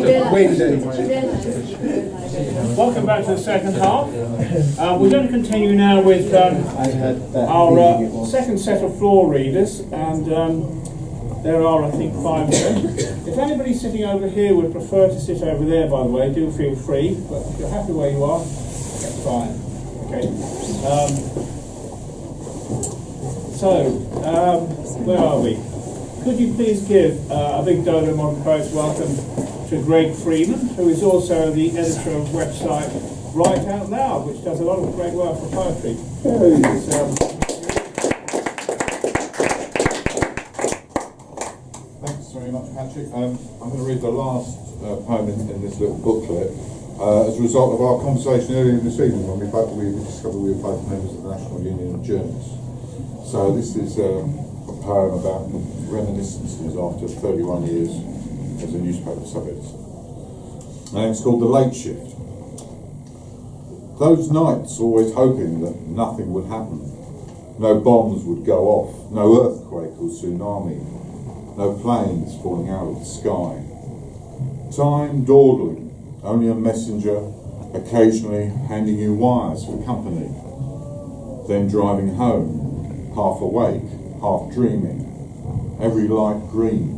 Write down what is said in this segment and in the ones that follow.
Wins anyway. Welcome back to the second half. We're going to continue now with our second set of floor readers, and there are, I think, 5 of them. If anybody sitting over here would prefer to sit over there, by the way, do feel free, but if you're happy where you are, that's fine. Okay. Where are we? Could you please give a big dodo modern post welcome to Greg Freeman, who is also the editor of website Write Out Loud, which does a lot of great work for poetry. Thanks very much, Patrick. I'm going to read the last poem in this little booklet as a result of our conversation earlier this evening when we discovered we were both members of the National Union of Journalists. So this is a poem about reminiscences after 31 years as a newspaper sub-editor. And it's called The Late Shift. Those nights always hoping that nothing would happen. No bombs would go off, no earthquake or tsunami, no planes falling out of the sky. Time dawdling, only a messenger occasionally handing you wires for company. Then driving home, half awake, half dreaming, every light green,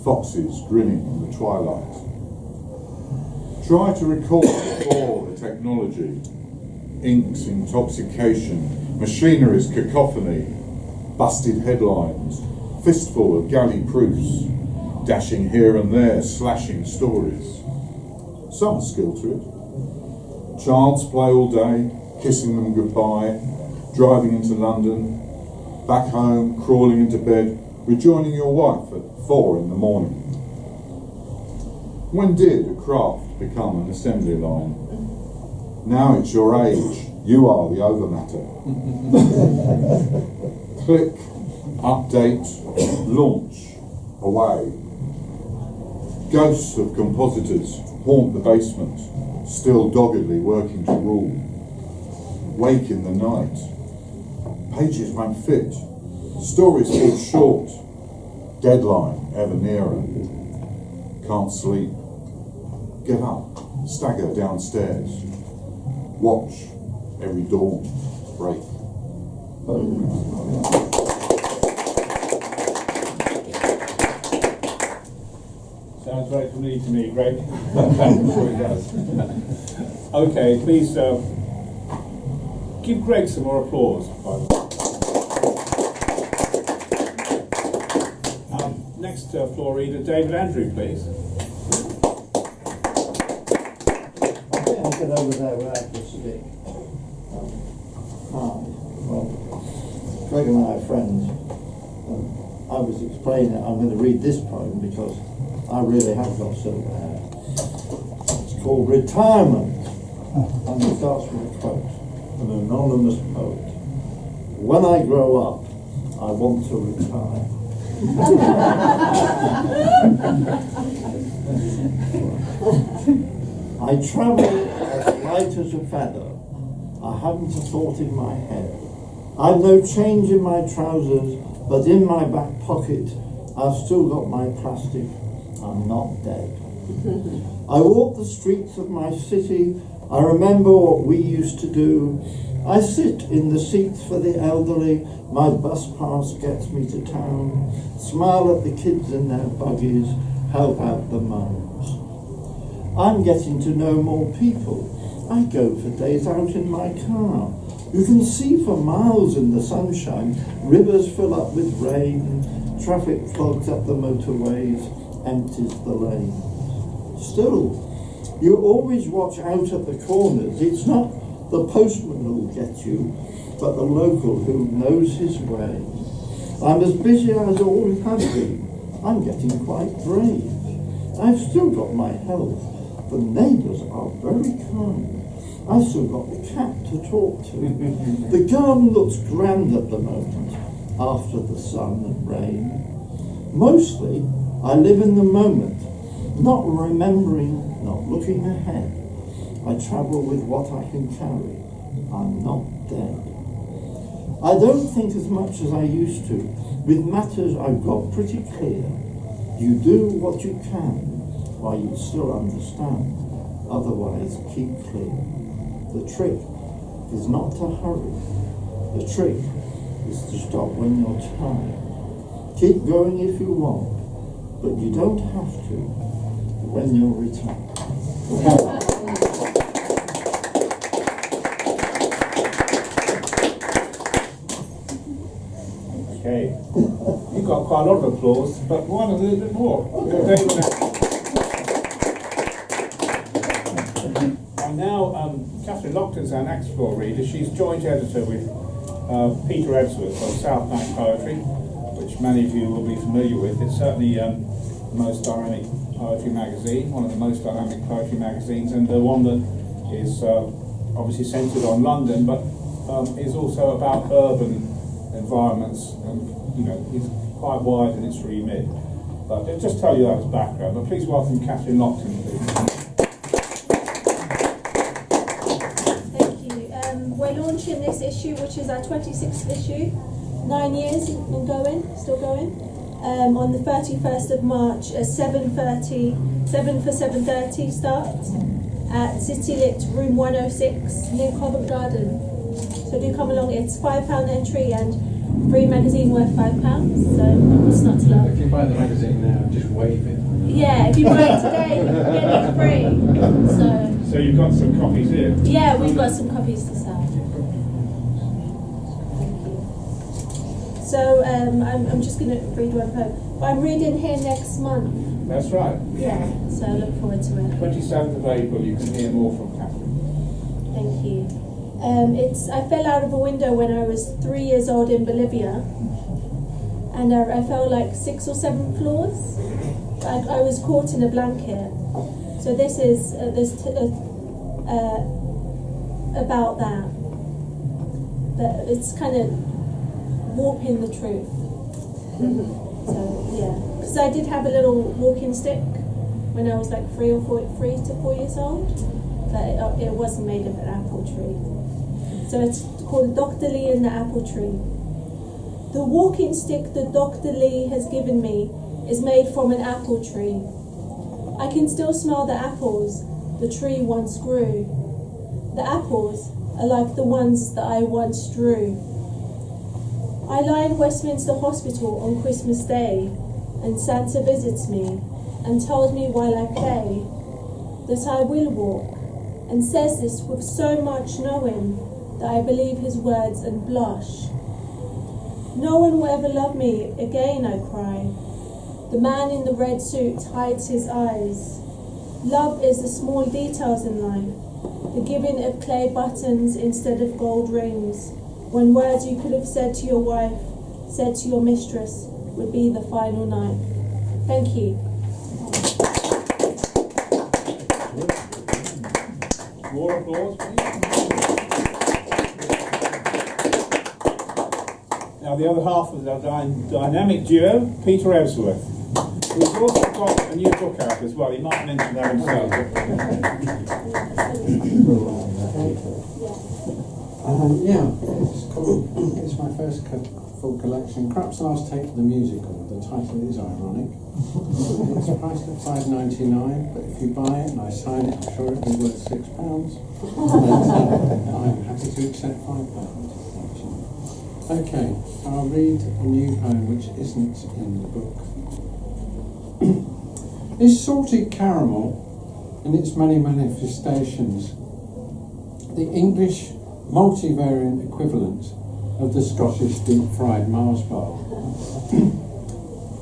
foxes grinning in the twilight. Try to recall before the technology, ink's intoxication, machinery's cacophony, busted headlines, fistful of galley proofs, dashing here and there, slashing stories. Some skill to it. Child's play all day, kissing them goodbye, driving into London, back home, crawling into bed, rejoining your wife at 4 in the morning. When did a craft become an assembly line? Now it's your age, you are the overmatter. Click, update, launch, away. Ghosts of compositors haunt the basement, still doggedly working to rule. Wake in the night. Pages won't fit. Stories fall short. Deadline ever nearer. Can't sleep. Get up. Stagger downstairs. Watch every dawn break. Sounds very familiar to me, Greg. Sure it does. Okay, please give Greg some more applause. Next floor reader, David Andrew, please. I'll get over there where I can speak. Well, Greg and I are friends. I was explaining I'm going to read this poem because I really have got silver hair. It's called Retirement, and it starts with a quote, an anonymous poet. When I grow up, I want to retire. I travel as light as a feather. I haven't a thought in my head. I've no change in my trousers, but in my back pocket I've still got my plastic. I'm not dead. I walk the streets of my city. I remember what we used to do. I sit in the seats for the elderly. My bus pass gets me to town. Smile at the kids in their buggies. Help out the mums. I'm getting to know more people. I go for days out in my car. You can see for miles in the sunshine. Rivers fill up with rain. Traffic clogs up the motorways. Empties the lane. Still, you always watch out at the corners. It's not the postman who'll get you, but the local who knows his way. I'm as busy as always have been. I'm getting quite brave. I've still got my health. The neighbours are very kind. I've still got the cat to talk to. The garden looks grand at the moment, after the sun and rain. Mostly, I live in the moment, not remembering, not looking ahead. I travel with what I can carry. I'm not dead. I don't think as much as I used to. With matters I've got pretty clear. You do what you can. while you still understand. Otherwise, keep clear. The trick is not to hurry. The trick is to stop when you're tired. Keep going if you want, but you don't have to when you're retired. Okay. You got quite a lot of applause, but one a little bit more. And now, Katherine Lockton's our next floor reader. She's joint editor with Peter Ebsworth of South Night Poetry, which many of you will be familiar with. It's certainly the most dynamic poetry magazine, one of the most dynamic poetry magazines, and the one that is obviously centred on London, but is also about urban environments, and it's quite wide in its remit. But I'll just tell you that as background. But please welcome Katherine Lockton, please. Thank you. We're launching this issue, which is our 26th issue, 9 years and going, still going. On the 31st of March, a 7 for 7:30 start at City Lit, room 106 near Covent Garden. So do come along. It's £5 entry and free magazine worth £5. So it's not too long. If you buy the magazine now, just wave it. Yeah, if you buy it today, you get it free. So you've got some copies here. Yeah, we've got some copies to sell. So I'm just going to read one poem. But I'm reading here next month. That's right. Yeah. So I look forward to it. 27th of April. You can hear more from Katherine. Thank you. I fell out of a window when I was 3 years old in Bolivia, and I fell like 6 or 7 floors. I was caught in a blanket. So this is about that. But it's kind of warping the truth. So yeah, because I did have a little walking stick when I was like 3 to 4 years old, but it wasn't made of an apple tree. So it's called Dr. Lee and the Apple Tree. The walking stick that Dr. Lee has given me is made from an apple tree. I can still smell the apples the tree once grew. The apples are like the ones that I once drew. I lie in Westminster Hospital on Christmas Day, and Santa visits me and tells me while I play that I will walk, and says this with so much knowing that I believe his words and blush. No one will ever love me again, I cry. The man in the red suit hides his eyes. Love is the small details in life, the giving of clay buttons instead of gold rings, when words you could have said to your wife, said to your mistress, would be the final night. Thank you. More applause, please. Now the other half of the dynamic duo, Peter Ebsworth, who's also got a new book out as well. He might mention that himself. It's my first full collection. Crapp's Last Take of the Musical. The title is ironic. It's priced at £5.99, but if you buy it and I sign it, I'm sure it'll be worth £6. I'm happy to accept £5. Okay, I'll read a new poem which isn't in the book. Is salted caramel and its many manifestations the English multivariant equivalent of the Scottish deep-fried Mars bar?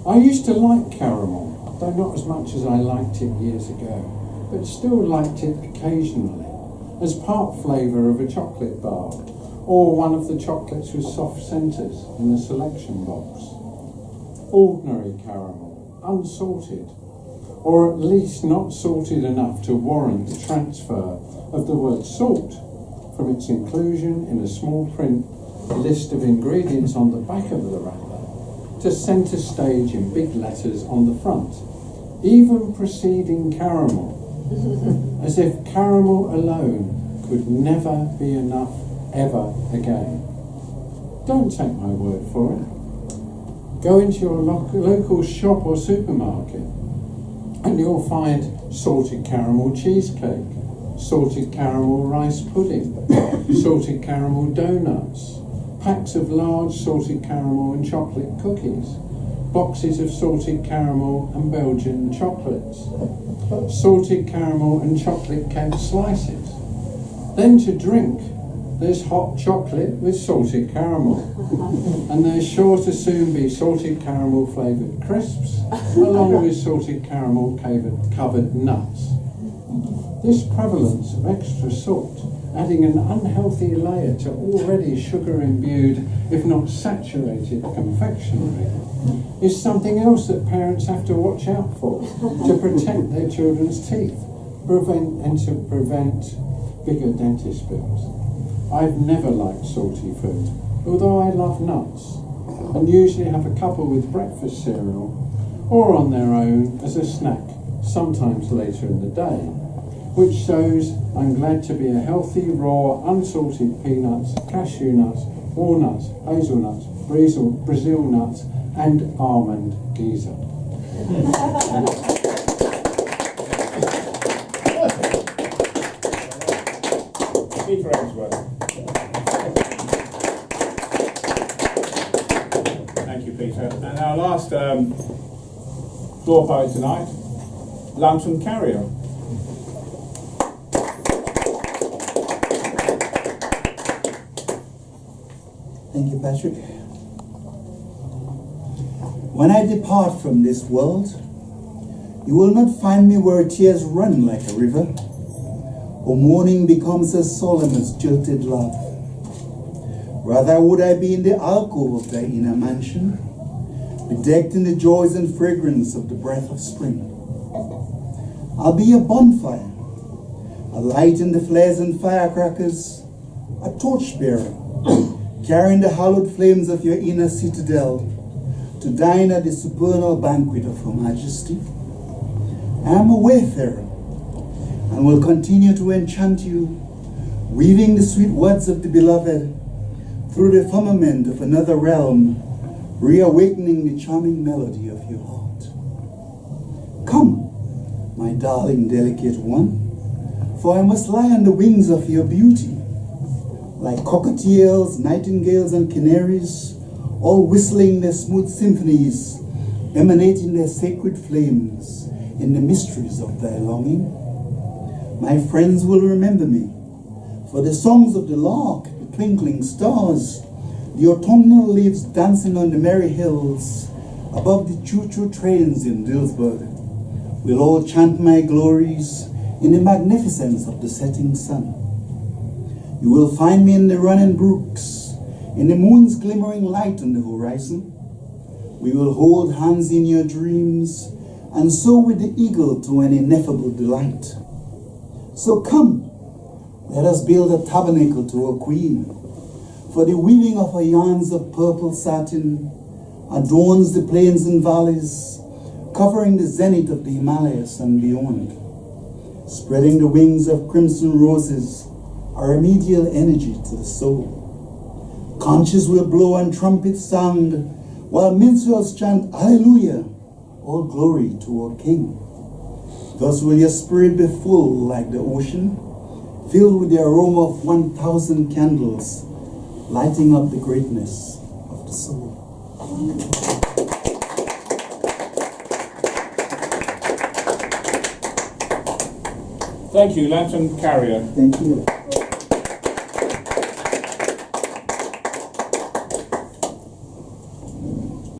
I used to like caramel, though not as much as I liked it years ago, but still liked it occasionally, as part flavour of a chocolate bar, or one of the chocolates with soft centres in a selection box. Ordinary caramel, unsalted, or at least not salted enough to warrant the transfer of the word salt from its inclusion in a small print list of ingredients on the back of the wrapper to centre stage in big letters on the front, even preceding caramel, as if caramel alone could never be enough ever again. Don't take my word for it. Go into your local shop or supermarket And you'll find salted caramel cheesecake, salted caramel rice pudding, salted caramel donuts, packs of large salted caramel and chocolate cookies, boxes of salted caramel and Belgian chocolates, salted caramel and chocolate cake slices. Then to drink, there's hot chocolate with salted caramel, and there's sure to soon be salted caramel flavoured crisps, along with salted caramel covered nuts. This prevalence of extra salt, adding an unhealthy layer to already sugar-imbued, if not saturated, confectionery, is something else that parents have to watch out for to protect their children's teeth, to prevent bigger dentist bills. I've never liked salty food, although I love nuts, and usually have a couple with breakfast cereal, or on their own as a snack, sometimes later in the day, which shows I'm glad to be a healthy, raw, unsalted peanuts, cashew nuts, walnuts, hazelnuts, Brazil nuts, and almond geezer. Peter Ebsworth. Thank you, Peter. And our last floor poet tonight, Lockton Carrier. Thank you, Patrick. When I depart from this world, you will not find me where tears run like a river, or mourning becomes as solemn as jilted love. Rather would I be in the alcove of thy inner mansion, bedecked in the joys and fragrance of the breath of spring. I'll be a bonfire, a light in the flares and firecrackers, a torchbearer, carrying the hallowed flames of your inner citadel to dine at the supernal banquet of Her Majesty. I am a wayfarer and will continue to enchant you, weaving the sweet words of the beloved through the firmament of another realm, reawakening the charming melody of your heart. Come, my darling, delicate one, for I must lie on the wings of your beauty, like cockatiels, nightingales, and canaries, all whistling their smooth symphonies, emanating their sacred flames in the mysteries of thy longing. My friends will remember me for the songs of the lark, the twinkling stars, the autumnal leaves dancing on the merry hills, above the choo-choo trains in Dillsburg. We'll all chant my glories in the magnificence of the setting sun. You will find me in the running brooks, in the moon's glimmering light on the horizon. We will hold hands in your dreams, and soar with the eagle to an ineffable delight. So come, let us build a tabernacle to a queen, for the weaving of her yarns of purple satin adorns the plains and valleys, covering the zenith of the Himalayas and beyond. Spreading the wings of crimson roses, a remedial energy to the soul. Conches will blow and trumpets sound, while minstrels chant Hallelujah, all glory to our King. Thus will your spirit be full like the ocean, filled with the aroma of 1,000 candles, lighting up the greatness of the soul. Thank you, Lockton Carrier. Thank you.